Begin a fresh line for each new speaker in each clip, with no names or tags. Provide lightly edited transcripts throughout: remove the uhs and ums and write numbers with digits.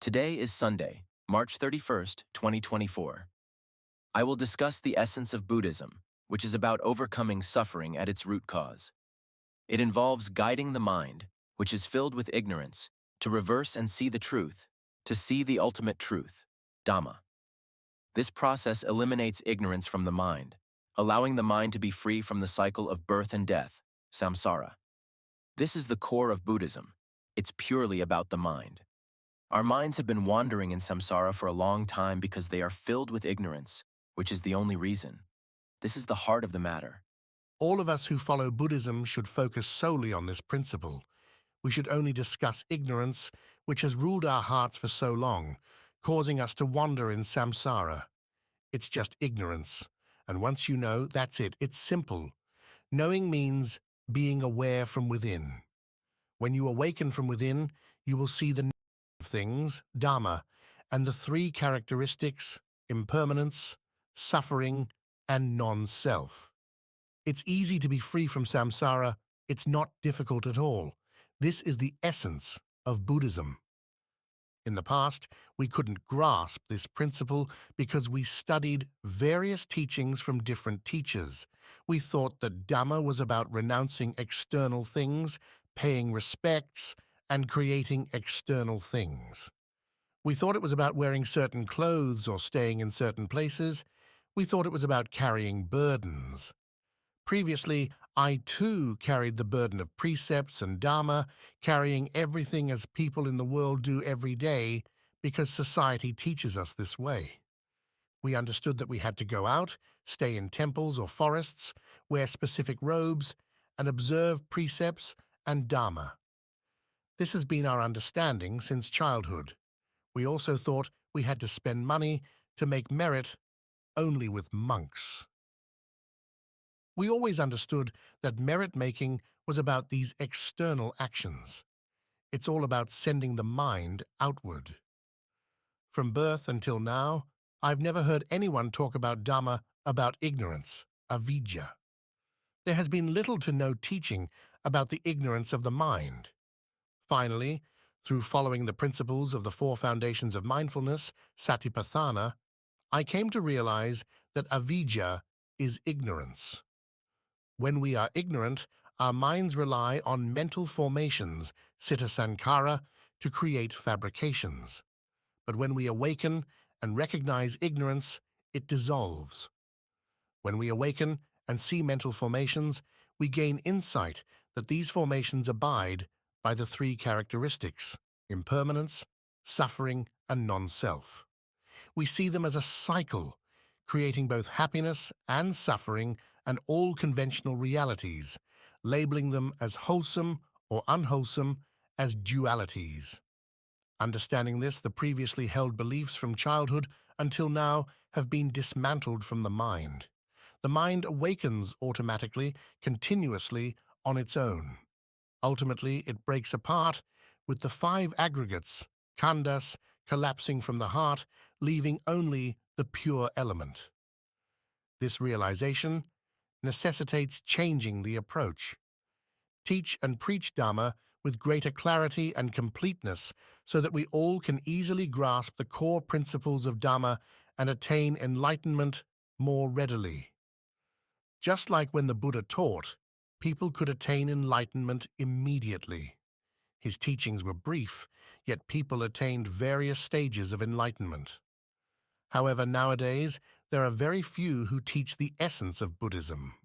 Today is Sunday, March 31st, 2024. I will discuss the essence of Buddhism, which is about overcoming suffering at its root cause. It involves guiding the mind, which is filled with ignorance, to reverse and see the truth, to see the ultimate truth, Dhamma. This process eliminates ignorance from the mind, allowing the mind to be free from the cycle of birth and death, samsara. This is the core of Buddhism. It's purely about the mind. Our minds have been wandering in samsara for a long time because they are filled with ignorance, which is the only reason. This is the heart of the matter.
All of us who follow Buddhism should focus solely on this principle. We should only discuss ignorance, which has ruled our hearts for so long, causing us to wander in samsara. It's just ignorance. And once you know, that's it. It's simple. Knowing means being aware from within. When you awaken from within, you will see the nature of things, Dhamma, and the three characteristics, impermanence, suffering, and non-self. It's easy to be free from samsara. It's not difficult at all. This is the essence of Buddhism. In the past, we couldn't grasp this principle because we studied various teachings from different teachers. We thought that Dhamma was about renouncing external things, paying respects, and creating external things. We thought it was about wearing certain clothes or staying in certain places. We thought it was about carrying burdens. Previously, I too carried the burden of precepts and dharma, carrying everything as people in the world do every day because society teaches us this way. We understood that we had to go out, stay in temples or forests, wear specific robes, and observe precepts and dharma. This has been our understanding since childhood. We also thought we had to spend money to make merit only with monks. We always understood that merit-making was about these external actions. It's all about sending the mind outward. From birth until now, I've never heard anyone talk about Dhamma about ignorance, avidya. There has been little to no teaching about the ignorance of the mind. Finally, through following the principles of the four foundations of mindfulness, satipatthana, I came to realize that avidya is ignorance. When we are ignorant, our minds rely on mental formations, citta sankhara, to create fabrications. But when we awaken and recognize ignorance, it dissolves. When we awaken and see mental formations, we gain insight that these formations abide by the three characteristics, impermanence, suffering, and non-self. We see them as a cycle, creating both happiness and suffering and all conventional realities, labeling them as wholesome or unwholesome as dualities. Understanding this, the previously held beliefs from childhood until now have been dismantled from the mind. The mind awakens automatically, continuously, on its own. Ultimately, it breaks apart with the five aggregates, khandhas, collapsing from the heart, leaving only the pure element. This realization necessitates changing the approach. Teach and preach Dhamma with greater clarity and completeness so that we all can easily grasp the core principles of Dhamma and attain enlightenment more readily. Just like when the Buddha taught, people could attain enlightenment immediately. His teachings were brief, yet people attained various stages of enlightenment. However, nowadays, there are very few who teach the essence of Buddhism.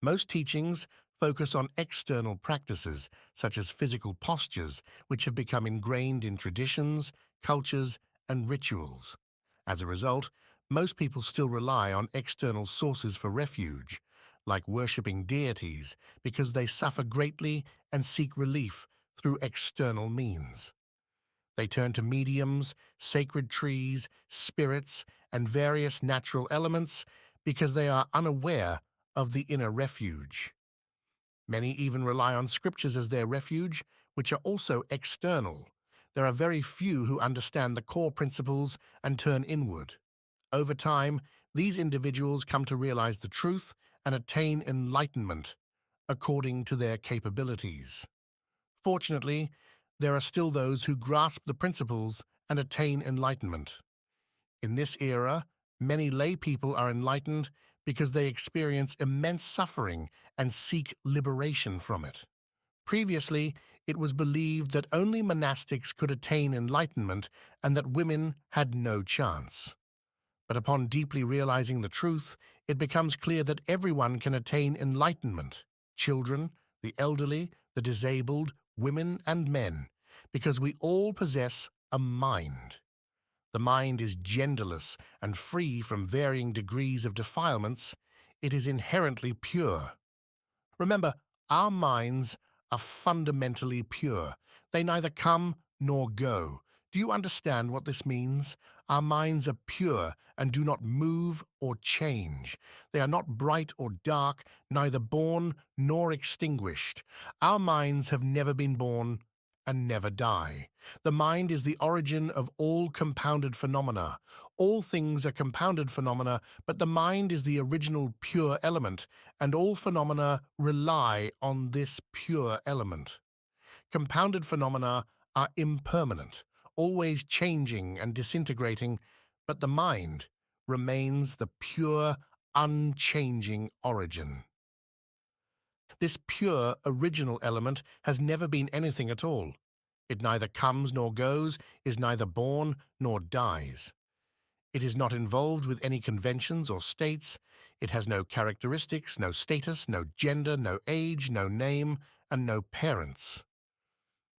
Most teachings focus on external practices, such as physical postures, which have become ingrained in traditions, cultures, and rituals. As a result, most people still rely on external sources for refuge, like worshipping deities, because they suffer greatly and seek relief through external means. They turn to mediums, sacred trees, spirits, and various natural elements because they are unaware of the inner refuge. Many even rely on scriptures as their refuge, which are also external. There are very few who understand the core principles and turn inward. Over time, these individuals come to realize the truth and attain enlightenment according to their capabilities. Fortunately, there are still those who grasp the principles and attain enlightenment. In this era, many lay people are enlightened because they experience immense suffering and seek liberation from it. Previously, it was believed that only monastics could attain enlightenment and that women had no chance. But upon deeply realizing the truth, it becomes clear that everyone can attain enlightenment: children, the elderly, the disabled, women and men, because we all possess a mind. The mind is genderless and free from varying degrees of defilements. It is inherently pure. Remember, our minds are fundamentally pure. They neither come nor go. Do you understand what this means? Our minds are pure and do not move or change. They are not bright or dark, neither born nor extinguished. Our minds have never been born and never die. The mind is the origin of all compounded phenomena. All things are compounded phenomena, but the mind is the original pure element, and all phenomena rely on this pure element. Compounded phenomena are impermanent, always changing and disintegrating, but the mind remains the pure, unchanging origin. This pure, original element has never been anything at all. It neither comes nor goes, is neither born nor dies. It is not involved with any conventions or states. It has no characteristics, no status, no gender, no age, no name, and no parents.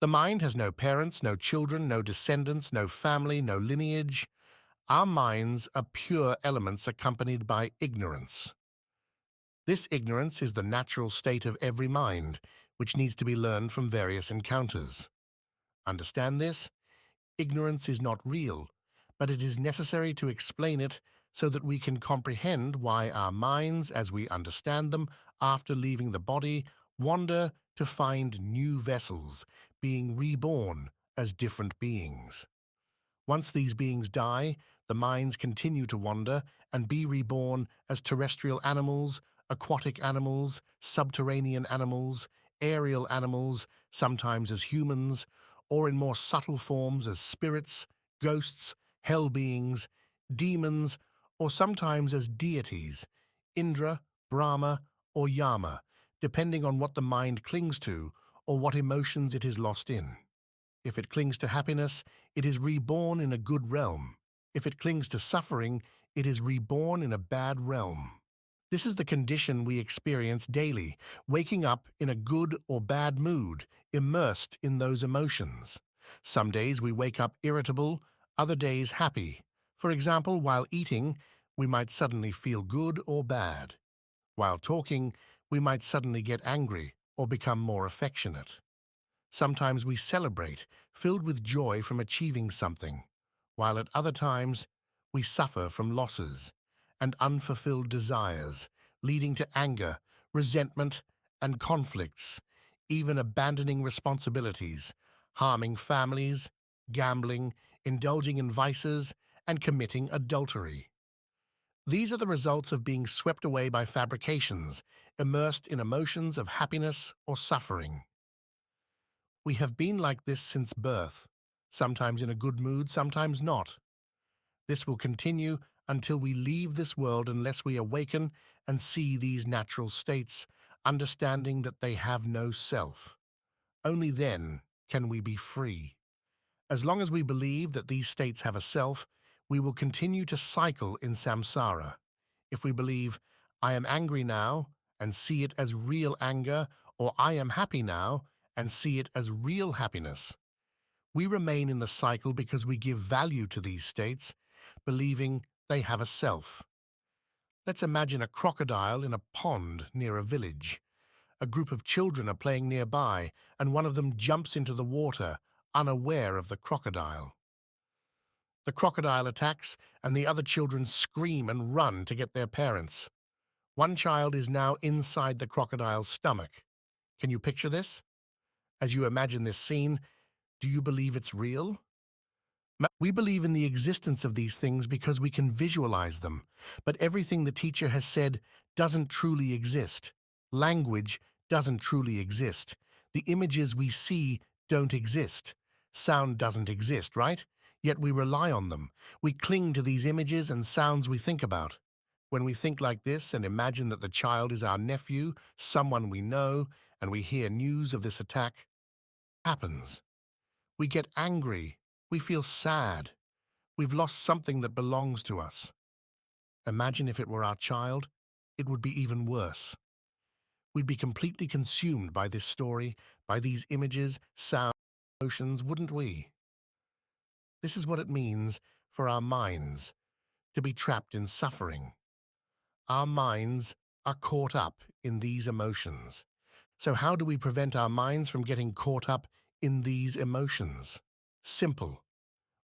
The mind has no parents, no children, no descendants, no family, no lineage. Our minds are pure elements accompanied by ignorance. This ignorance is the natural state of every mind, which needs to be learned from various encounters. Understand this? Ignorance is not real, but it is necessary to explain it so that we can comprehend why our minds, as we understand them, after leaving the body, wander to find new vessels, being reborn as different beings. Once these beings die, the minds continue to wander and be reborn as terrestrial animals, aquatic animals, subterranean animals, aerial animals, sometimes as humans, or in more subtle forms as spirits, ghosts, hell beings, demons, or sometimes as deities, Indra, Brahma, or Yama, depending on what the mind clings to or what emotions it is lost in. If it clings to happiness, it is reborn in a good realm. If it clings to suffering, it is reborn in a bad realm. This is the condition we experience daily, waking up in a good or bad mood, immersed in those emotions. Some days we wake up irritable, other days happy. For example, while eating, we might suddenly feel good or bad. While talking, we might suddenly get angry or become more affectionate. Sometimes we celebrate, filled with joy from achieving something, while at other times we suffer from losses and unfulfilled desires, leading to anger, resentment, and conflicts, even abandoning responsibilities, harming families, gambling, indulging in vices, and committing adultery. These are the results of being swept away by fabrications, immersed in emotions of happiness or suffering. We have been like this since birth, sometimes in a good mood, sometimes not. This will continue until we leave this world unless we awaken and see these natural states, understanding that they have no self. Only then can we be free. As long as we believe that these states have a self, we will continue to cycle in samsara. If we believe, I am angry now, and see it as real anger, or I am happy now, and see it as real happiness, we remain in the cycle because we give value to these states, believing they have a self. Let's imagine a crocodile in a pond near a village. A group of children are playing nearby, and one of them jumps into the water, unaware of the crocodile. The crocodile attacks, and the other children scream and run to get their parents. One child is now inside the crocodile's stomach. Can you picture this? As you imagine this scene, do you believe it's real? We believe in the existence of these things because we can visualize them, but everything the teacher has said doesn't truly exist. Language doesn't truly exist. The images we see don't exist. Sound doesn't exist, right? Yet we rely on them. We cling to these images and sounds we think about. When we think like this and imagine that the child is our nephew, someone we know, and we hear news of this attack, happens. We get angry. We feel sad. We've lost something that belongs to us. Imagine if it were our child. It would be even worse. We'd be completely consumed by this story, by these images, sounds, emotions, wouldn't we? This is what it means for our minds to be trapped in suffering. Our minds are caught up in these emotions. So how do we prevent our minds from getting caught up in these emotions? Simple.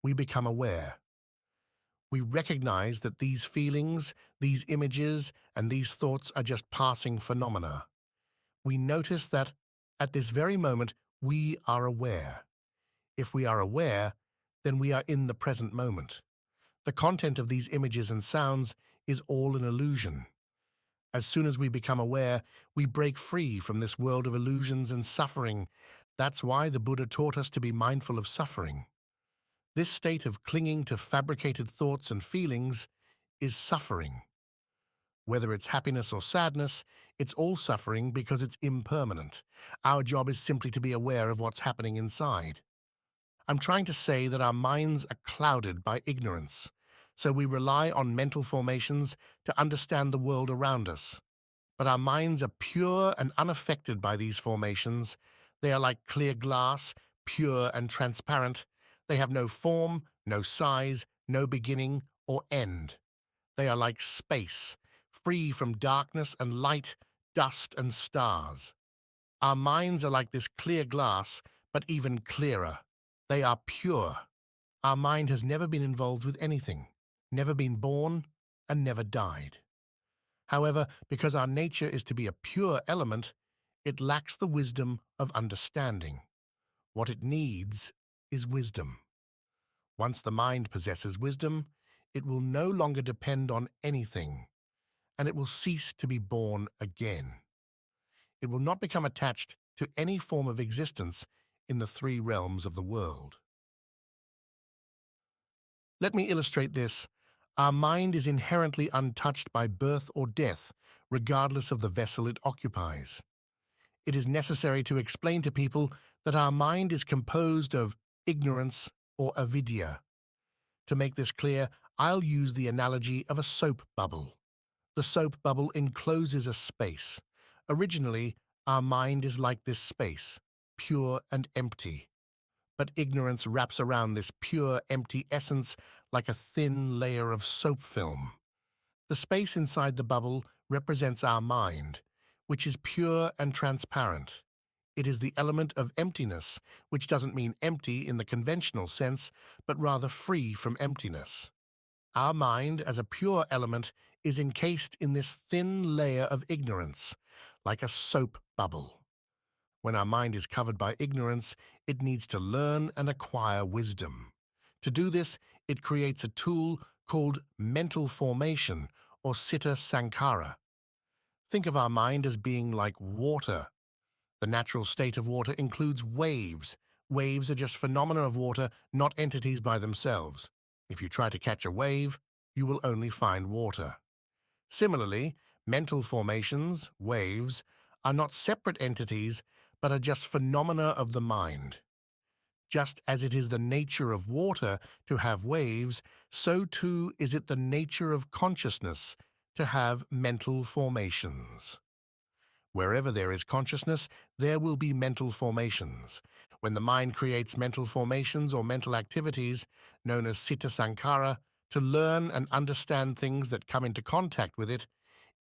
We become aware. We recognize that these feelings, these images, and these thoughts are just passing phenomena. We notice that at this very moment we are aware. If we are aware, then we are in the present moment. The content of these images and sounds is all an illusion. As soon as we become aware, we break free from this world of illusions and suffering. That's why the Buddha taught us to be mindful of suffering. This state of clinging to fabricated thoughts and feelings is suffering. Whether it's happiness or sadness, it's all suffering because it's impermanent. Our job is simply to be aware of what's happening inside. I'm trying to say that our minds are clouded by ignorance, so we rely on mental formations to understand the world around us. But our minds are pure and unaffected by these formations. They are like clear glass, pure and transparent. They have no form, no size, no beginning or end. They are like space, free from darkness and light, dust and stars. Our minds are like this clear glass, but even clearer. They are pure. Our mind has never been involved with anything, never been born, and never died. However, because our nature is to be a pure element, it lacks the wisdom of understanding. What it needs is wisdom. Once the mind possesses wisdom, it will no longer depend on anything, and it will cease to be born again. It will not become attached to any form of existence in the three realms of the world. Let me illustrate this. Our mind is inherently untouched by birth or death, regardless of the vessel it occupies. It is necessary to explain to people that our mind is composed of ignorance or avidya. To make this clear, I'll use the analogy of a soap bubble. The soap bubble encloses a space. Originally, our mind is like this space, pure and empty. But ignorance wraps around this pure, empty essence like a thin layer of soap film. The space inside the bubble represents our mind, which is pure and transparent. It is the element of emptiness, which doesn't mean empty in the conventional sense, but rather free from emptiness. Our mind, as a pure element, is encased in this thin layer of ignorance, like a soap bubble. When our mind is covered by ignorance, it needs to learn and acquire wisdom. To do this, it creates a tool called mental formation, or citta sankhara. Think of our mind as being like water. The natural state of water includes waves. Waves are just phenomena of water, not entities by themselves. If you try to catch a wave, you will only find water. Similarly, mental formations, waves, are not separate entities, but are just phenomena of the mind. Just as it is the nature of water to have waves, so too is it the nature of consciousness to have mental formations. Wherever there is consciousness, there will be mental formations. When the mind creates mental formations or mental activities, known as citta sankhara, to learn and understand things that come into contact with it,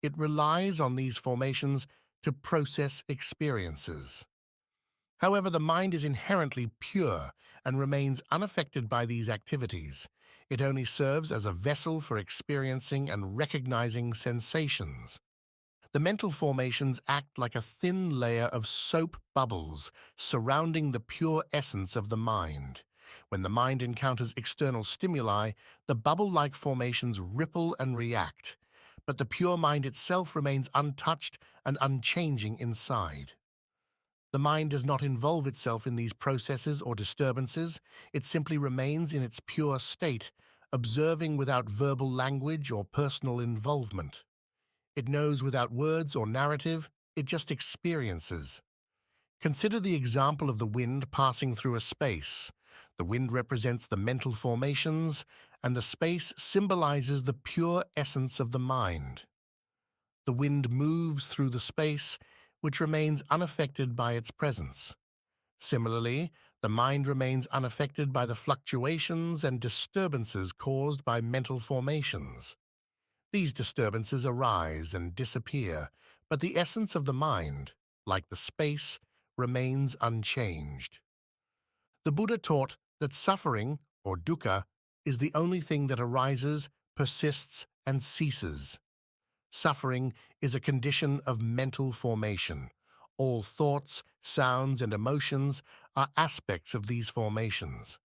it relies on these formations to process experiences. However, the mind is inherently pure and remains unaffected by these activities. It only serves as a vessel for experiencing and recognizing sensations. The mental formations act like a thin layer of soap bubbles surrounding the pure essence of the mind. When the mind encounters external stimuli, the bubble-like formations ripple and react, but the pure mind itself remains untouched and unchanging inside. The mind does not involve itself in these processes or disturbances. It simply remains in its pure state, observing without verbal language or personal involvement. It knows without words or narrative. It just experiences. Consider the example of the wind passing through a space. The wind represents the mental formations, and the space symbolizes the pure essence of the mind. The wind moves through the space, which remains unaffected by its presence. Similarly, the mind remains unaffected by the fluctuations and disturbances caused by mental formations. These disturbances arise and disappear, but the essence of the mind, like the space, remains unchanged. The Buddha taught that suffering, or dukkha, is the only thing that arises, persists, and ceases. Suffering is a condition of mental formation. All thoughts, sounds, and emotions are aspects of these formations.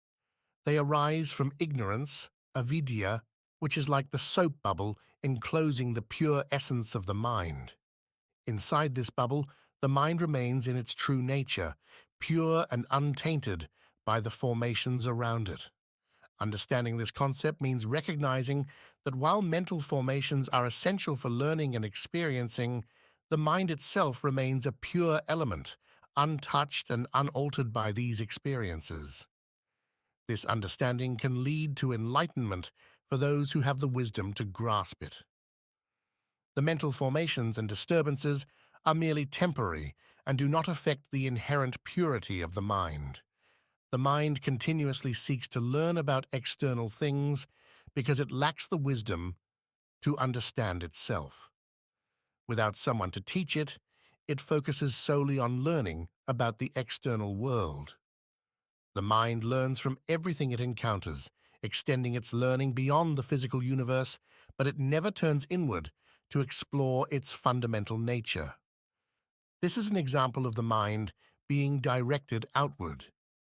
They arise from ignorance, avidya, which is like the soap bubble enclosing the pure essence of the mind. Inside this bubble, the mind remains in its true nature, pure and untainted by the formations around it. Understanding this concept means recognizing that while mental formations are essential for learning and experiencing, the mind itself remains a pure element, untouched and unaltered by these experiences. This understanding can lead to enlightenment for those who have the wisdom to grasp it. The mental formations and disturbances are merely temporary and do not affect the inherent purity of the mind. The mind continuously seeks to learn about external things because it lacks the wisdom to understand itself. Without someone to teach it, it focuses solely on learning about the external world. The mind learns from everything it encounters, extending its learning beyond the physical universe, but it never turns inward to explore its fundamental nature. This is an example of the mind being directed outward.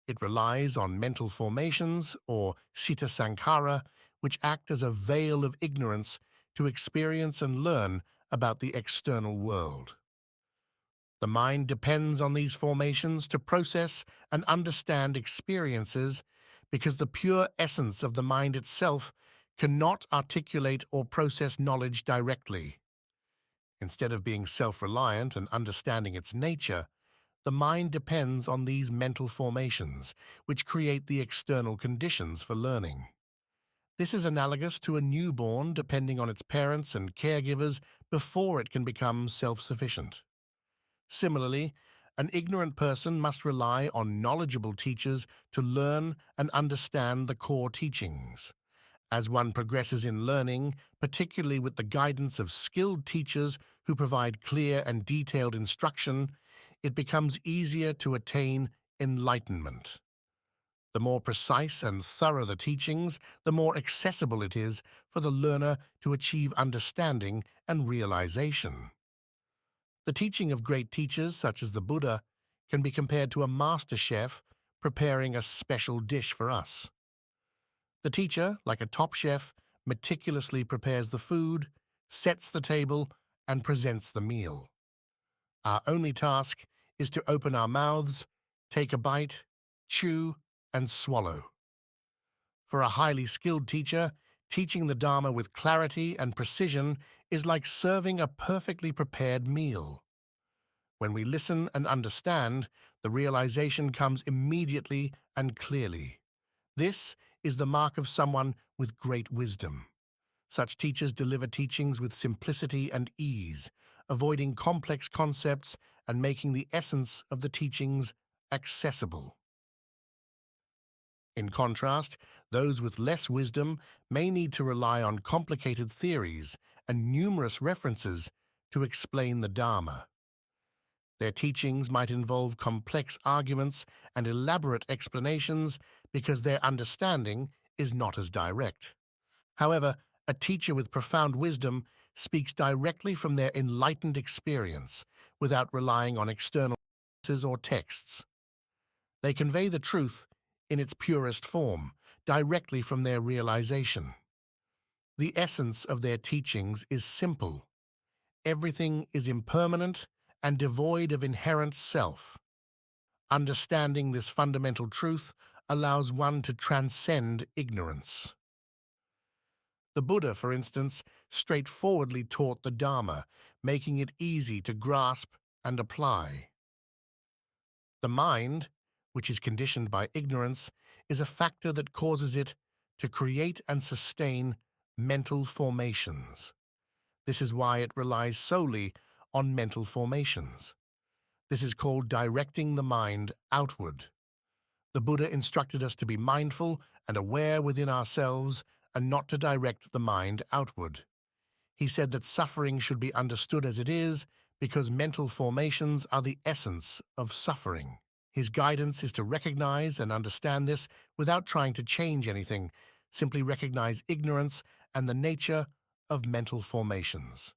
It relies on mental formations, or citta sankhara, which act as a veil of ignorance to experience and learn about the external world. The mind depends on these formations to process and understand experiences because the pure essence of the mind itself cannot articulate or process knowledge directly. Instead of being self-reliant and understanding its nature, the mind depends on these mental formations, which create the external conditions for learning. This is analogous to a newborn depending on its parents and caregivers before it can become self-sufficient. Similarly, an ignorant person must rely on knowledgeable teachers to learn and understand the core teachings. As one progresses in learning, particularly with the guidance of skilled teachers who provide clear and detailed instruction, it becomes easier to attain enlightenment. The more precise and thorough the teachings, the more accessible it is for the learner to achieve understanding and realization. The teaching of great teachers, such as the Buddha, can be compared to a master chef preparing a special dish for us. The teacher, like a top chef, meticulously prepares the food, sets the table, and presents the meal. Our only task is to open our mouths, take a bite, chew, and swallow. For a highly skilled teacher, teaching the Dharma with clarity and precision is like serving a perfectly prepared meal. When we listen and understand, the realization comes immediately and clearly. This is the mark of someone with great wisdom. Such teachers deliver teachings with simplicity and ease, avoiding complex concepts and making the essence of the teachings accessible. In contrast, those with less wisdom may need to rely on complicated theories and numerous references to explain the Dharma. Their teachings might involve complex arguments and elaborate explanations because their understanding is not as direct. However, a teacher with profound wisdom speaks directly from their enlightened experience without relying on external sources or texts. They convey the truth in its purest form, directly from their realization. The essence of their teachings is simple. Everything is impermanent and devoid of inherent self. Understanding this fundamental truth allows one to transcend ignorance. The Buddha, for instance, straightforwardly taught the Dharma, making it easy to grasp and apply. The mind, which is conditioned by ignorance, is a factor that causes it to create and sustain mental formations. This is why it relies solely on mental formations. This is called directing the mind outward. The Buddha instructed us to be mindful and aware within ourselves and not to direct the mind outward. He said that suffering should be understood as it is because mental formations are the essence of suffering. His guidance is to recognize and understand this without trying to change anything, simply recognize ignorance and the nature of mental formations.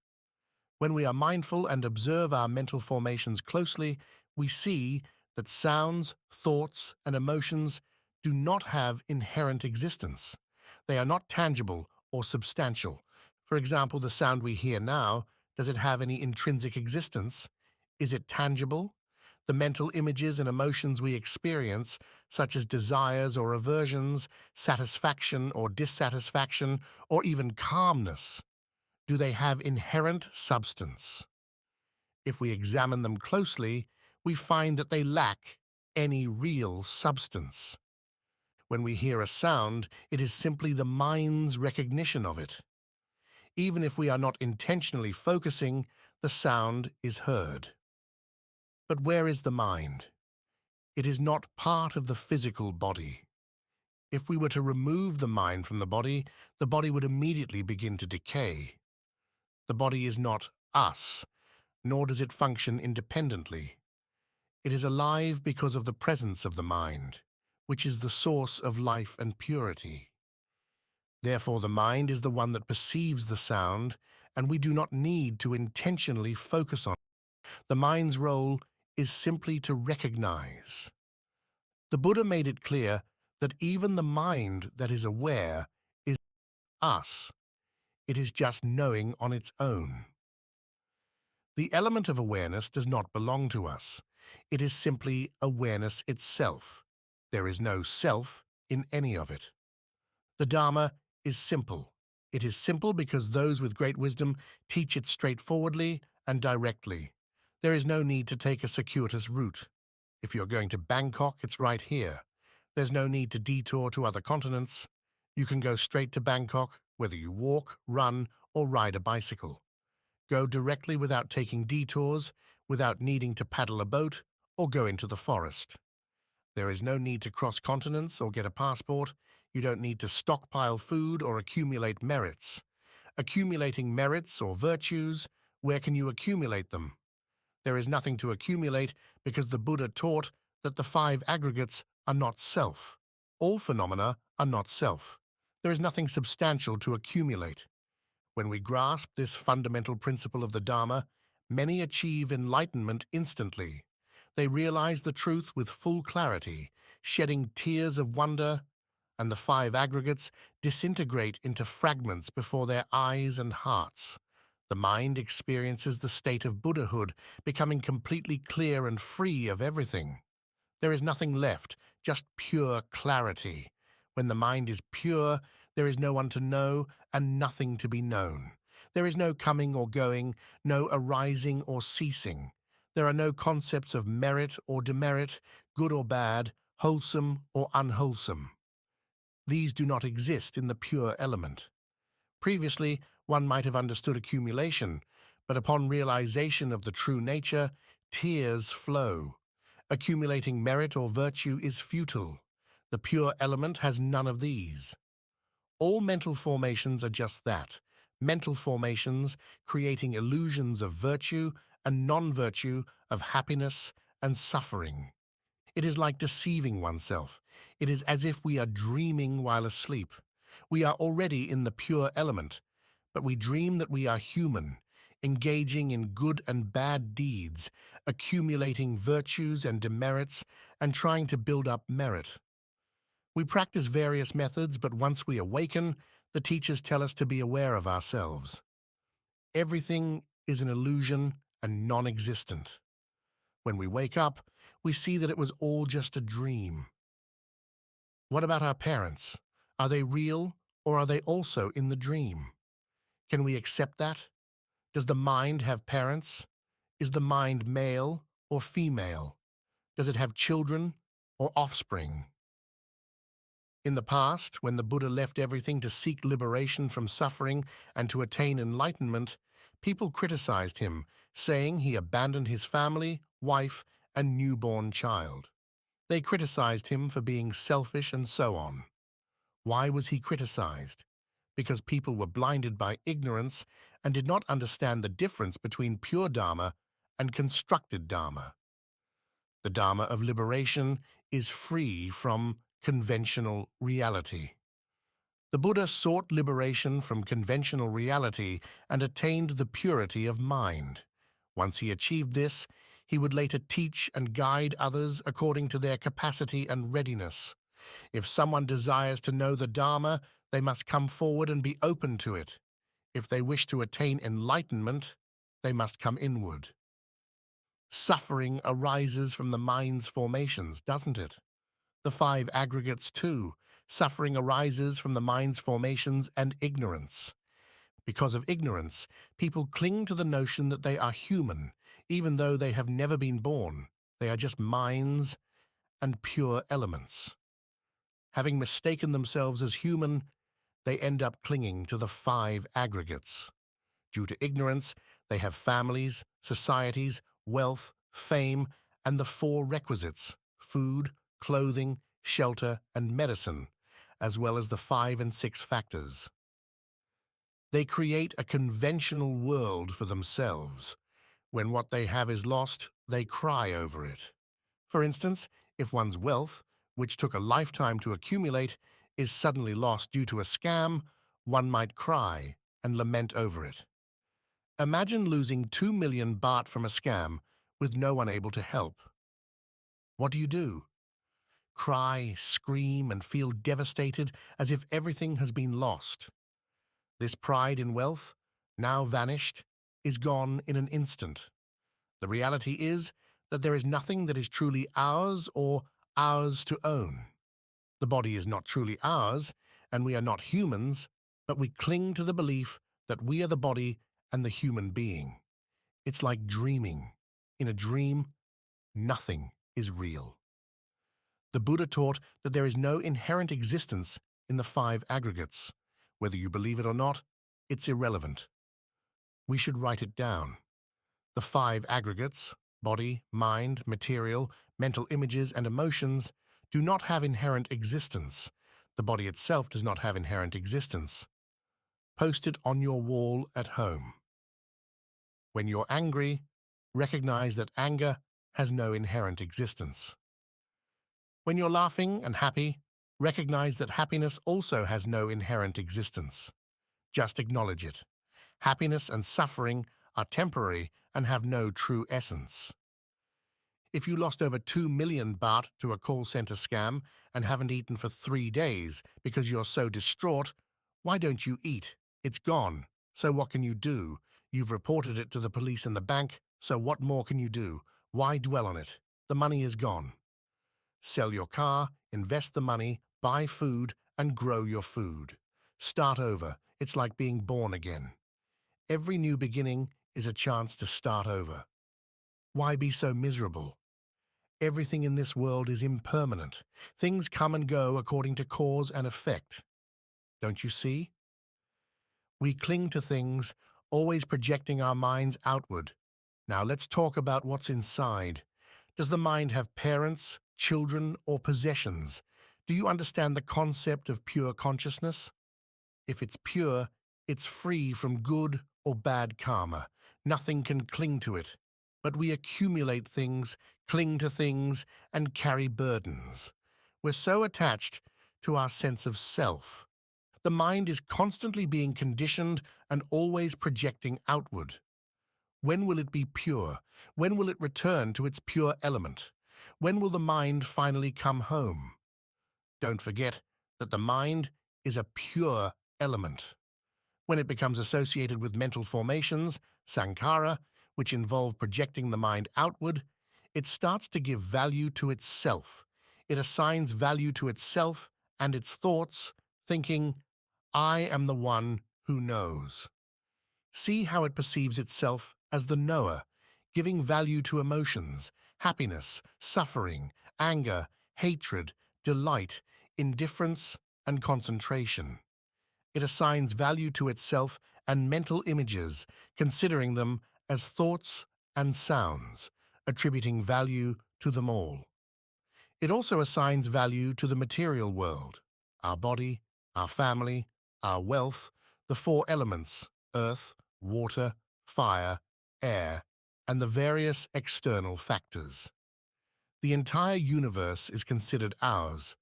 When we are mindful and observe our mental formations closely, we see that sounds, thoughts, and emotions do not have inherent existence. They are not tangible or substantial. For example, the sound we hear now, does it have any intrinsic existence? Is it tangible? The mental images and emotions we experience, such as desires or aversions, satisfaction or dissatisfaction, or even calmness, do they have inherent substance? If we examine them closely, we find that they lack any real substance. When we hear a sound, it is simply the mind's recognition of it. Even if we are not intentionally focusing, the sound is heard. But where is the mind? It is not part of the physical body. If we were to remove the mind from the body would immediately begin to decay. The body is not us, nor does it function independently. It is alive because of the presence of the mind, which is the source of life and purity. Therefore, the mind is the one that perceives the sound, and we do not need to intentionally focus on it. The mind's role is simply to recognize. The Buddha made it clear that even the mind that is aware is us. It is just knowing on its own. The element of awareness does not belong to us. It is simply awareness itself. There is no self in any of it. The Dharma is simple. It is simple because those with great wisdom teach it straightforwardly and directly. There is no need to take a circuitous route. If you're going to Bangkok, it's right here. There's no need to detour to other continents. You can go straight to Bangkok, whether you walk, run, or ride a bicycle. Go directly without taking detours, without needing to paddle a boat or go into the forest. There is no need to cross continents or get a passport. You don't need to stockpile food or accumulate merits. Accumulating merits or virtues, where can you accumulate them? There is nothing to accumulate because the Buddha taught that the five aggregates are not self. All phenomena are not self. There is nothing substantial to accumulate. When we grasp this fundamental principle of the Dharma, many achieve enlightenment instantly. They realize the truth with full clarity, shedding tears of wonder, and the five aggregates disintegrate into fragments before their eyes and hearts. The mind experiences the state of Buddhahood, becoming completely clear and free of everything. There is nothing left, just pure clarity. When the mind is pure, there is no one to know and nothing to be known. There is no coming or going, no arising or ceasing. There are no concepts of merit or demerit, good or bad, wholesome or unwholesome. These do not exist in the pure element. Previously, one might have understood accumulation, but upon realization of the true nature, tears flow. Accumulating merit or virtue is futile. The pure element has none of these. All mental formations are just that, mental formations creating illusions of virtue and non-virtue, of happiness and suffering. It is like deceiving oneself. It is as if we are dreaming while asleep. We are already in the pure element, but we dream that we are human, engaging in good and bad deeds, accumulating virtues and demerits, and trying to build up merit. We practice various methods, but once we awaken, the teachers tell us to be aware of ourselves. Everything is an illusion and non-existent. When we wake up, we see that it was all just a dream. What about our parents? Are they real, or are they also in the dream? Can we accept that? Does the mind have parents? Is the mind male or female? Does it have children or offspring? In the past, when the Buddha left everything to seek liberation from suffering and to attain enlightenment, people criticized him, saying he abandoned his family, wife, and newborn child. They criticized him for being selfish and so on. Why was he criticized? Because people were blinded by ignorance and did not understand the difference between pure Dharma and constructed Dharma. The Dharma of liberation is free from conventional reality. The Buddha sought liberation from conventional reality and attained the purity of mind. Once he achieved this, he would later teach and guide others according to their capacity and readiness. If someone desires to know the Dharma, they must come forward and be open to it. If they wish to attain enlightenment, they must come inward. Suffering arises from the mind's formations, doesn't it? The five aggregates too. Suffering arises from the mind's formations and ignorance. Because of ignorance, people cling to the notion that they are human, even though they have never been born. They are just minds and pure elements. Having mistaken themselves as human, they end up clinging to the five aggregates. Due to ignorance, they have families, societies, wealth, fame, and the four requisites: food, clothing, shelter, and medicine, as well as the 5 and 6 factors. They create a conventional world for themselves. When what they have is lost, they cry over it. For instance, if one's wealth, which took a lifetime to accumulate, is suddenly lost due to a scam, one might cry and lament over it. Imagine losing 2 million baht from a scam with no one able to help. What do? Cry, scream, and feel devastated as if everything has been lost. This pride in wealth, now vanished, is gone in an instant. The reality is that there is nothing that is truly ours or ours to own. The body is not truly ours, and we are not humans, but we cling to the belief that we are the body and the human being. It's like dreaming. In a dream, nothing is real. The Buddha taught that there is no inherent existence in the 5 aggregates. Whether you believe it or not, it's irrelevant. We should write it down. The 5 aggregates, body, mind, material, mental images, and emotions, do not have inherent existence. The body itself does not have inherent existence. Post it on your wall at home. When you're angry, recognize that anger has no inherent existence. When you're laughing and happy, recognize that happiness also has no inherent existence. Just acknowledge it. Happiness and suffering are temporary and have no true essence. If you lost over 2 million baht to a call center scam and haven't eaten for 3 days because you're so distraught, why don't you eat? It's gone. So what can you do? You've reported it to the police and the bank, so what more can you do? Why dwell on it? The money is gone. Sell your car, invest the money, buy food, and grow your food. Start over. It's like being born again. Every new beginning is a chance to start over. Why be so miserable? Everything in this world is impermanent. Things come and go according to cause and effect. Don't you see? We cling to things, always projecting our minds outward. Now let's talk about what's inside. Does the mind have parents, children, or possessions? Do you understand the concept of pure consciousness? If it's pure, it's free from good or bad karma. Nothing can cling to it. But we accumulate things, cling to things, and carry burdens. We're so attached to our sense of self. The mind is constantly being conditioned and always projecting outward. When will it be pure? When will it return to its pure element? When will the mind finally come home? Don't forget that the mind is a pure element. When it becomes associated with mental formations, sankhara, which involve projecting the mind outward, it starts to give value to itself. It assigns value to itself and its thoughts, thinking, I am the one who knows. See how it perceives itself as the knower, giving value to emotions, happiness, suffering, anger, hatred, delight, indifference, and concentration. It assigns value to itself and mental images, considering them as thoughts and sounds, attributing value to them all. It also assigns value to the material world, our body, our family, our wealth, the four elements, earth, water, fire, air, and the various external factors. The entire universe is considered ours,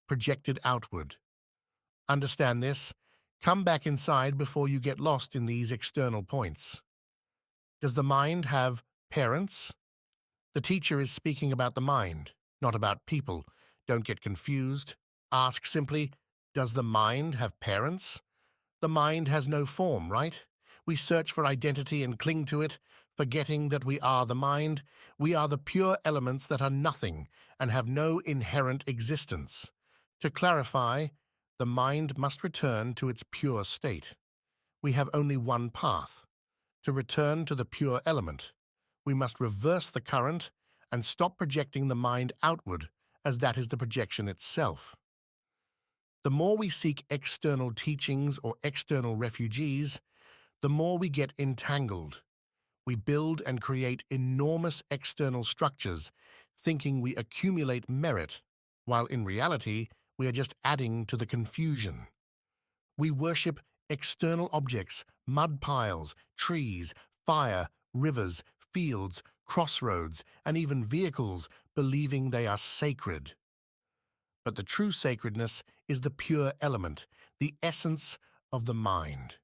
projected outward. Understand this? Come back inside before you get lost in these external points. Does the mind have parents? The teacher is speaking about the mind, not about people. Don't get confused. Ask simply, does the mind have parents? The mind has no form, right? We search for identity and cling to it, forgetting that we are the mind. We are the pure elements that are nothing and have no inherent existence. To clarify, the mind must return to its pure state. We have only one path. To return to the pure element, we must reverse the current and stop projecting the mind outward, as that is the projection itself. The more we seek external teachings or external refugees, the more we get entangled. We build and create enormous external structures, thinking we accumulate merit, while in reality, we are just adding to the confusion. We worship external objects, mud piles, trees, fire, rivers, fields, crossroads, and even vehicles, believing they are sacred. But the true sacredness is the pure element, the essence of the mind.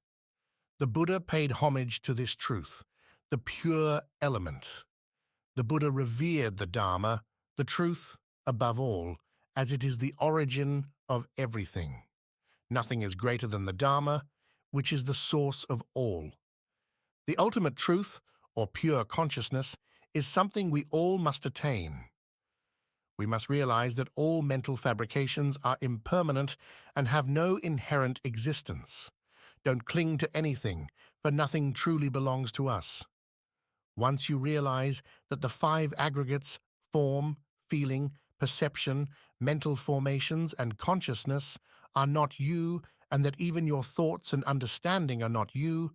The Buddha paid homage to this truth, the pure element. The Buddha revered the Dharma, the truth, above all, as it is the origin of everything. Nothing is greater than the Dharma, which is the source of all. The ultimate truth, or pure consciousness, is something we all must attain. We must realize that all mental fabrications are impermanent and have no inherent existence. Don't cling to anything, for nothing truly belongs to us. Once you realize that the five aggregates, form, feeling, perception, mental formations, and consciousness, are not you, and that even your thoughts and understanding are not you,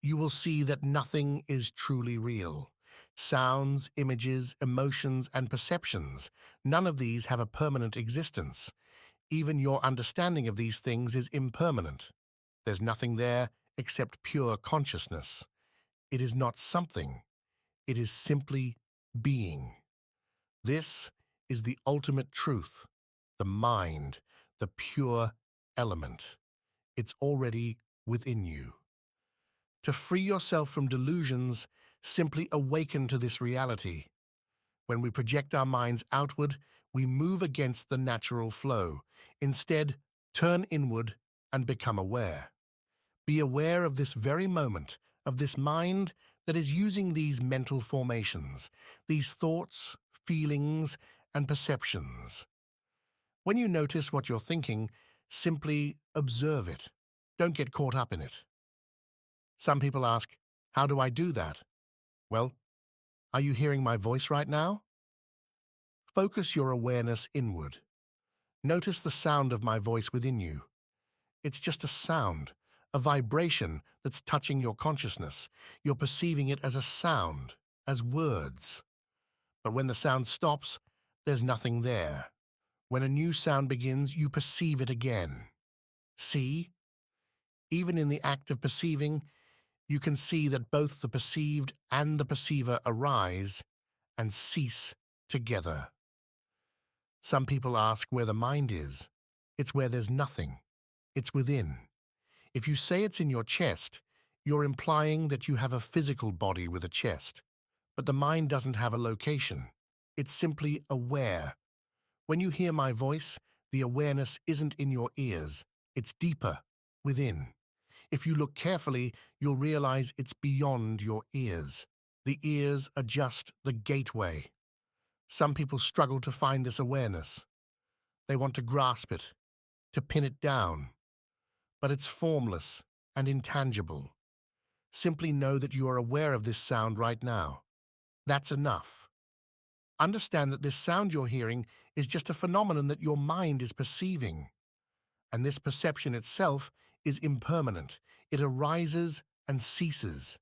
you will see that nothing is truly real. Sounds, images, emotions, and perceptions, none of these have a permanent existence. Even your understanding of these things is impermanent. There's nothing there except pure consciousness. It is not something. It is simply being. This is the ultimate truth, the mind, the pure element. It's already within you. To free yourself from delusions, simply awaken to this reality. When we project our minds outward, we move against the natural flow. Instead, turn inward and become aware. Be aware of this very moment, of this mind that is using these mental formations, these thoughts, feelings, and perceptions. When you notice what you're thinking, simply observe it. Don't get caught up in it. Some people ask, how do I do that? Well, are you hearing my voice right now? Focus your awareness inward. Notice the sound of my voice within you. It's just a sound, a vibration that's touching your consciousness. You're perceiving it as a sound, as words. But when the sound stops, there's nothing there. When a new sound begins, you perceive it again. See? Even in the act of perceiving, you can see that both the perceived and the perceiver arise and cease together. Some people ask where the mind is. It's where there's nothing. It's within. If you say it's in your chest, you're implying that you have a physical body with a chest. But the mind doesn't have a location. It's simply aware. When you hear my voice, the awareness isn't in your ears. It's deeper, within. If you look carefully, you'll realize it's beyond your ears. The ears are just the gateway. Some people struggle to find this awareness. They want to grasp it, to pin it down, but it's formless and intangible. Simply know that you are aware of this sound right now. That's enough. Understand that this sound you're hearing is just a phenomenon that your mind is perceiving. And this perception itself is impermanent. It arises and ceases.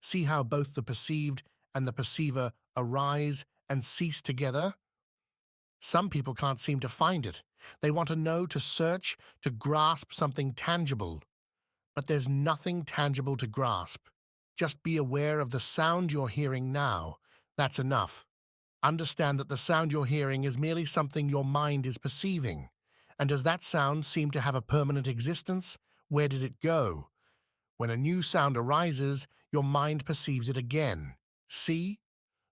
See how both the perceived and the perceiver arise and cease together? Some people can't seem to find it. They want to know, to search, to grasp something tangible. But there's nothing tangible to grasp. Just be aware of the sound you're hearing now. That's enough. Understand that the sound you're hearing is merely something your mind is perceiving. And does that sound seem to have a permanent existence? Where did it go? When a new sound arises, your mind perceives it again. See?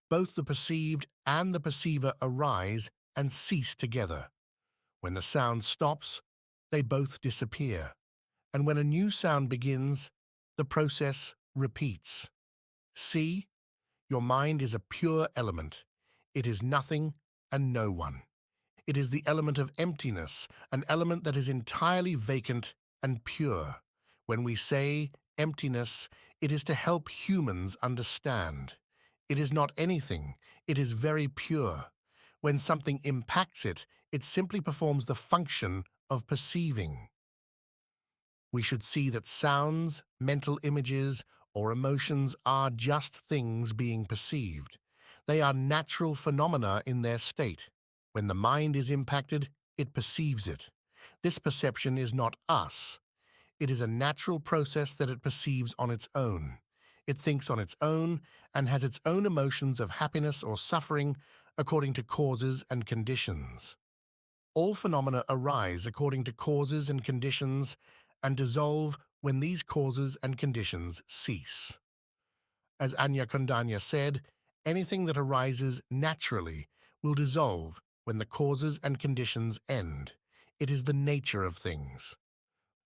Both the perceived and the perceiver arise and cease together. When the sound stops, they both disappear. And when a new sound begins, the process repeats. See? Your mind is a pure element. It is nothing and no one. It is the element of emptiness, an element that is entirely vacant and pure. When we say emptiness, it is to help humans understand. It is not anything. It is very pure. When something impacts it, it simply performs the function of perceiving. We should see that sounds, mental images, or emotions are just things being perceived. They are natural phenomena in their state. When the mind is impacted, it perceives it. This perception is not us. It is a natural process that it perceives on its own. It thinks on its own and has its own emotions of happiness or suffering according to causes and conditions. All phenomena arise according to causes and conditions and dissolve when these causes and conditions cease. As Anya Kundanya said, anything that arises naturally will dissolve when the causes and conditions end. It is the nature of things.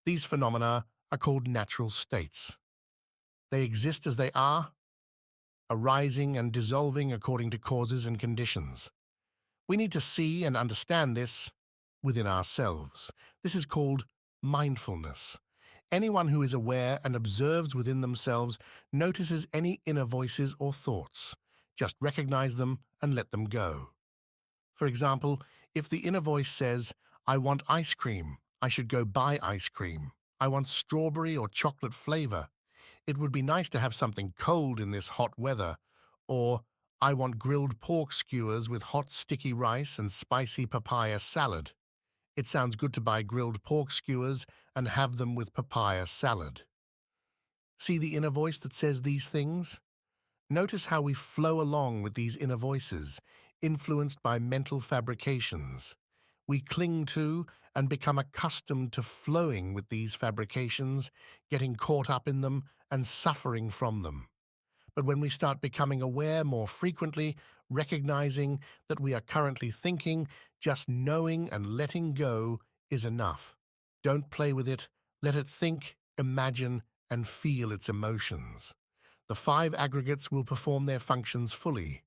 These phenomena are called natural states. They exist as they are, arising and dissolving according to causes and conditions. We need to see and understand this within ourselves. This is called mindfulness. Anyone who is aware and observes within themselves notices any inner voices or thoughts. Just recognize them and let them go. For example, if the inner voice says, "I want ice cream, I should go buy ice cream. I want strawberry or chocolate flavor. It would be nice to have something cold in this hot weather." Or, "I want grilled pork skewers with hot sticky rice and spicy papaya salad. It sounds good to buy grilled pork skewers and have them with papaya salad." See the inner voice that says these things? Notice how we flow along with these inner voices, influenced by mental fabrications. We cling to and become accustomed to flowing with these fabrications, getting caught up in them and suffering from them. But when we start becoming aware more frequently, recognizing that we are currently thinking, just knowing and letting go is enough. Don't play with it. Let it think, imagine, and feel its emotions. The five aggregates will perform their functions fully.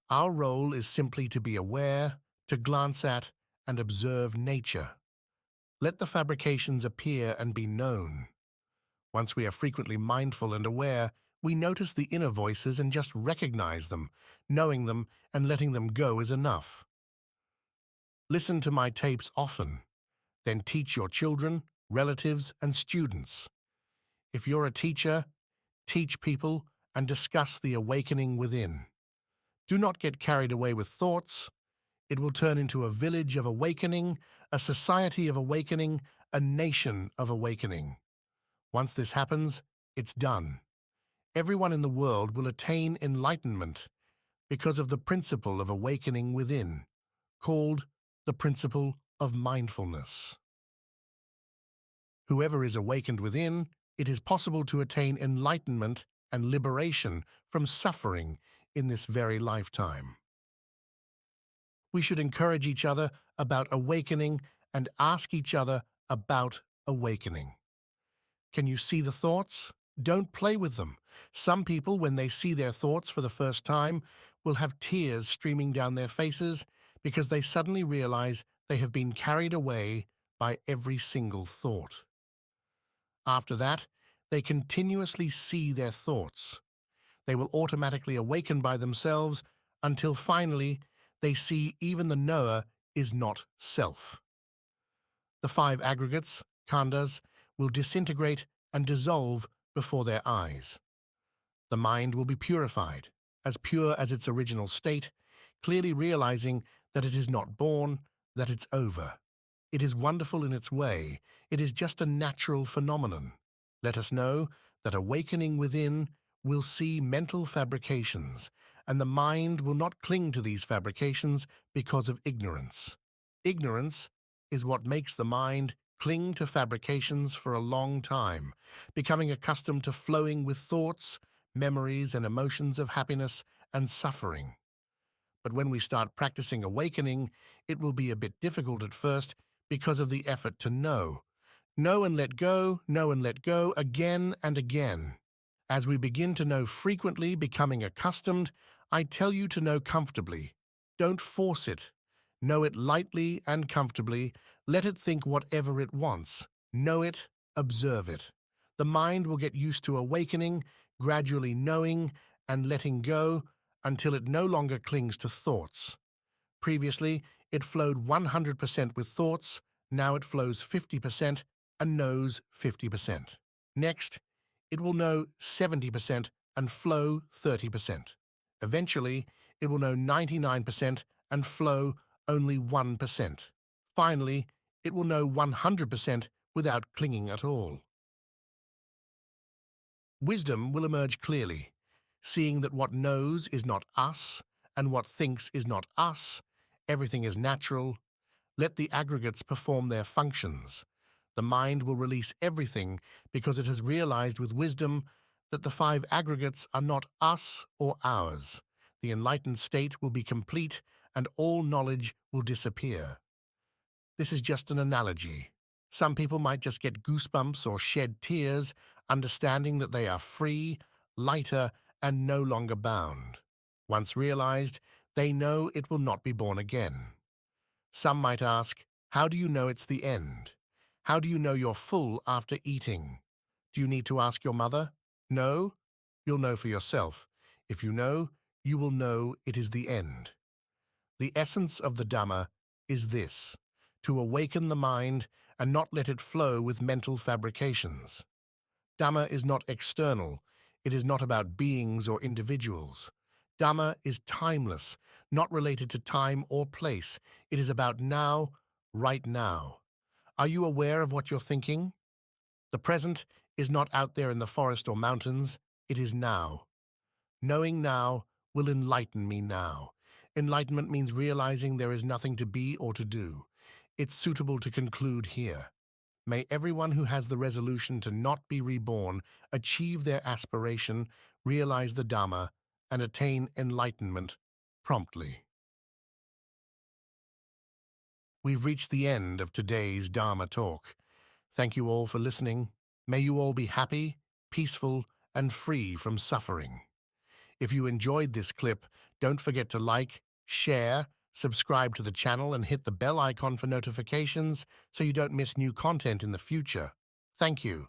Our role is simply to be aware, to glance at, and observe nature. Let the fabrications appear and be known. Once we are frequently mindful and aware, we notice the inner voices and just recognize them. Knowing them and letting them go is enough. Listen to my tapes often. Then teach your children, relatives, and students. If you're a teacher, teach people and discuss the awakening within. Do not get carried away with thoughts. It will turn into a village of awakening, a society of awakening, a nation of awakening. Once this happens, it's done. Everyone in the world will attain enlightenment because of the principle of awakening within, called the principle of mindfulness. Whoever is awakened within, it is possible to attain enlightenment and liberation from suffering in this very lifetime. We should encourage each other about awakening and ask each other about awakening. Can you see the thoughts? Don't play with them. Some people, when they see their thoughts for the first time, will have tears streaming down their faces because they suddenly realize they have been carried away by every single thought. After that, they continuously see their thoughts. They will automatically awaken by themselves until finally they see even the knower is not self. The five aggregates, khandhas, will disintegrate and dissolve before their eyes. The mind will be purified, as pure as its original state, clearly realizing that it is not born, that it's over. It is wonderful in its way. It is just a natural phenomenon. Let us know that awakening within will see mental fabrications, and the mind will not cling to these fabrications because of ignorance. Ignorance is what makes the mind cling to fabrications for a long time, becoming accustomed to flowing with thoughts, memories, and emotions of happiness and suffering. But when we start practicing awakening, it will be a bit difficult at first because of the effort to know. Know and let go, know and let go, again and again. As we begin to know frequently, becoming accustomed, I tell you to know comfortably. Don't force it. Know it lightly and comfortably. Let it think whatever it wants. Know it, observe it. The mind will get used to awakening, gradually knowing and letting go until it no longer clings to thoughts. Previously, it flowed 100% with thoughts. Now it flows 50% and knows 50%. Next, it will know 70% and flow 30%. Eventually, it will know 99% and flow only 1%. Finally, it will know 100% without clinging at all. Wisdom will emerge clearly, seeing that what knows is not us and what thinks is not us. Everything is natural. Let the aggregates perform their functions. The mind will release everything because it has realized with wisdom that the five aggregates are not us or ours. The enlightened state will be complete and all knowledge will disappear. This is just an analogy. Some people might just get goosebumps or shed tears, understanding that they are free, lighter, and no longer bound. Once realized, they know it will not be born again. Some might ask, how do you know it's the end? How do you know you're full after eating? Do you need to ask your mother? No? You'll know for yourself. If you know, you will know it is the end. The essence of the Dhamma is this: to awaken the mind and not let it flow with mental fabrications. Dhamma is not external. It is not about beings or individuals. Dhamma is timeless, not related to time or place. It is about now, right now. Are you aware of what you're thinking? The present is not out there in the forest or mountains. It is now. Knowing now will enlighten me now. Enlightenment means realizing there is nothing to be or to do. It's suitable to conclude here. May everyone who has the resolution to not be reborn achieve their aspiration, realize the Dhamma, and attain enlightenment promptly. We've reached the end of today's Dharma talk. Thank you all for listening. May you all be happy, peaceful, and free from suffering. If you enjoyed this clip, don't forget to like, share, subscribe to the channel, and hit the bell icon for notifications so you don't miss new content in the future. Thank you.